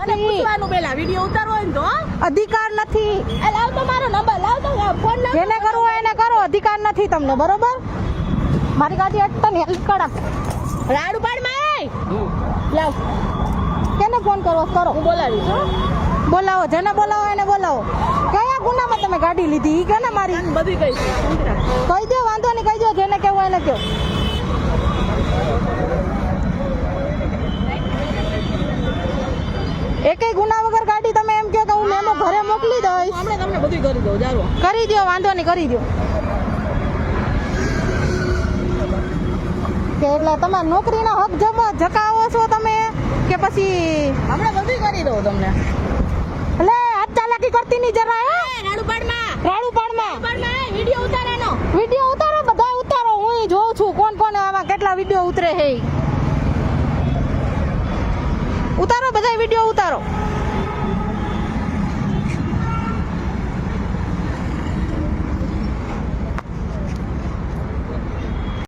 નથી પૂછવાનું પેલા વિડિયો ઉતારવો હોય ને તો અધિકાર નથી એ લાવ તો મારો નંબર લાવ તો ફોન લાવ જેને કરવું હોય એને કરો અધિકાર નથી તમને બરોબર મારી ગાડી અટતા ને હેલ્પ કરા રાડુ પાડ માં લાવ કેને ફોન કરવો કરો હું બોલાવીશ હો બોલાવો જેને બોલાવો એને બોલાવો કયા ગુનામાં તમે ગાડી લીધી ઈ કેને મારી બધી કઈ છે કહી દો વાંધો નહીં કહી દો જેને કેવું એને કહો એકેય ગુના વગર ગાડી તમે એમ કહો કે હું મેમો ઘરે મોકલી દઈશ હમણાં તમને બધું કરી દઉં જારો કરી દો વાંધો નહીં કરી દો કે એટલે તમારા નોકરીના હક જકાવો છો તમે કે પછી હમણાં બધું કરી દઉં તમને એટલે હાથ ચાલાકી કરતી નહીં જરા હે રાડુ પાડ માં રાડુપાડમાં વિડિયો ઉતારેનો વિડિયો ઉતારો બધા ઉતારો હું જોઉં છું કોણ કોણ આમાં કેટલા વિડિયો ઉતરે છે ઉતારો બધા વિડિયો ઉતારો